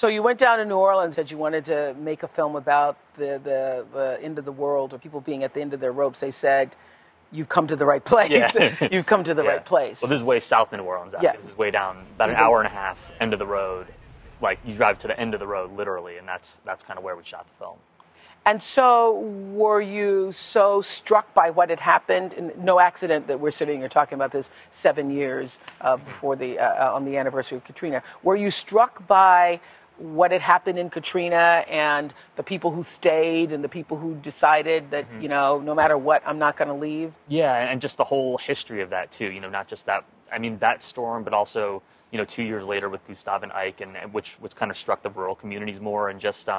So you went down to New Orleans, said you wanted to make a film about the end of the world, or people being at the end of their ropes. They said, you've come to the right place. Yeah. You've come to the right place. Well, this is way south in New Orleans. Actually. Yeah. This is way down, about an hour and a half, end of the road. Like, you drive to the end of the road, literally, and that's kind of where we shot the film. And so were you so struck by what had happened? And no accident that we're sitting here talking about this 7 years before on the anniversary of Katrina. Were you struck by what had happened in Katrina and the people who stayed and the people who decided that, you know, no matter what, I'm not going to leave? Yeah, and just the whole history of that, too. You know, not just that, I mean, that storm, but also, you know, 2 years later with Gustav and Ike, and which kind of struck the rural communities more, and just,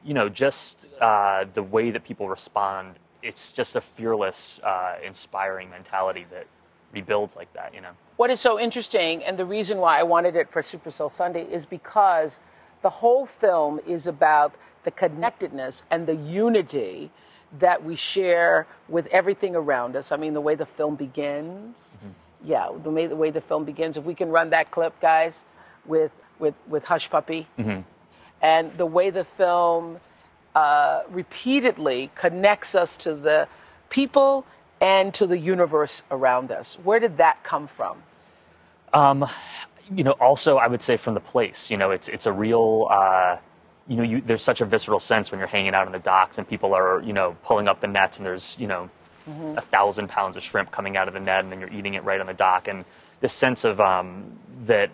you know, just the way that people respond. It's just a fearless, inspiring mentality that rebuilds like that, you know. What is so interesting, and the reason why I wanted it for Super Soul Sunday, is because the whole film is about the connectedness and the unity that we share with everything around us. I mean, the way the film begins. Yeah, the way the film begins. If we can run that clip, guys, with Hush Puppy. And the way the film repeatedly connects us to the people and to the universe around us. Where did that come from? You know, also I would say from the place. You know, it's a real. You know, there's such a visceral sense when you're hanging out on the docks and people are, you know, pulling up the nets, and there's, you know, 1,000 pounds of shrimp coming out of the net, and then you're eating it right on the dock, and this sense of that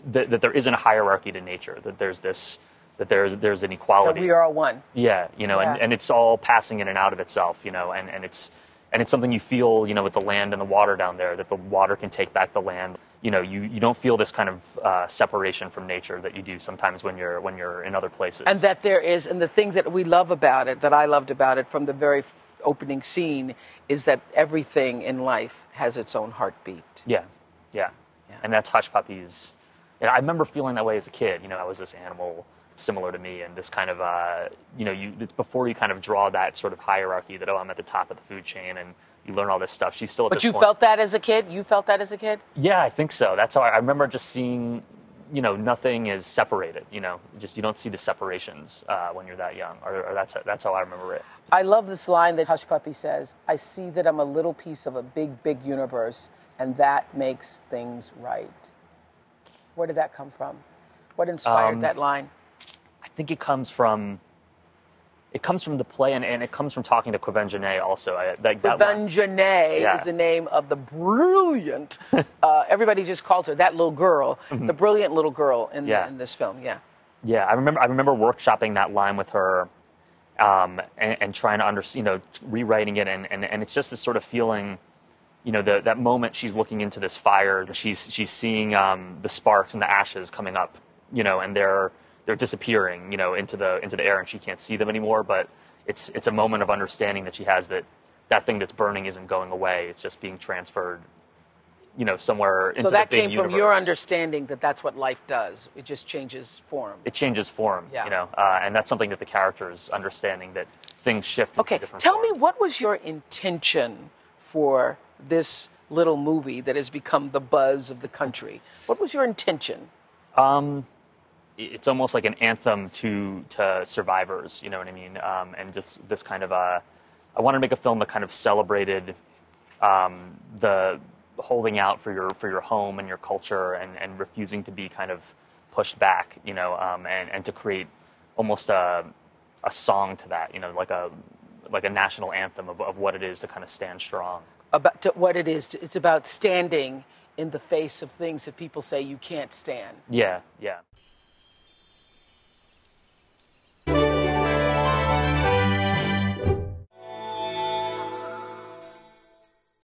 there isn't a hierarchy to nature. That there's an equality. That we are all one. Yeah, you know, Yeah. and it's all passing in and out of itself, you know, and it's something you feel, you know, with the land and the water down there, that the water can take back the land. You know, you don't feel this kind of separation from nature that you do sometimes when you're in other places. And that there is, and the thing that we love about it, that I loved about it from the very opening scene, is that everything in life has its own heartbeat. Yeah. And that's Hush Puppies. And I remember feeling that way as a kid. You know, I was this animal similar to me, and this kind of, you know, it's before you kind of draw that sort of hierarchy that, oh, I'm at the top of the food chain, and you learn all this stuff. She's still at But this you point. felt that as a kid? You felt that as a kid? Yeah, I think so. That's how I remember just seeing, you know, nothing is separated, you know, just you don't see the separations when you're that young, or that's how I remember it. I love this line that Hush Puppy says, I see that I'm a little piece of a big, big universe, and that makes things right. Where did that come from? What inspired that line? I think it comes from the play, and it comes from talking to Benh Zeitlin also. Benh Zeitlin is the name of the brilliant, everybody just calls her that little girl, the brilliant little girl in this film, Yeah, I remember workshopping that line with her, and trying to understand, you know, rewriting it, and it's just this sort of feeling, you know, that moment she's looking into this fire, she's seeing the sparks and the ashes coming up, you know, and they're disappearing, you know, into the air, and she can't see them anymore. But it's a moment of understanding that she has, that thing that's burning isn't going away. It's just being transferred, you know, somewhere into the big universe. So that came from your understanding that that's what life does. It just changes form. It changes form, you know, and that's something that the character's understanding, that things shift into different forms. Tell me, what was your intention for this little movie that has become the buzz of the country? What was your intention? It's almost like an anthem to survivors, you know what I mean? And just this kind of, I wanted to make a film that kind of celebrated the holding out for your home and your culture, and refusing to be kind of pushed back, you know, and to create almost a song to that, you know, like a national anthem of what it is to kind of stand strong. What it is, it's about standing in the face of things that people say you can't stand. Yeah.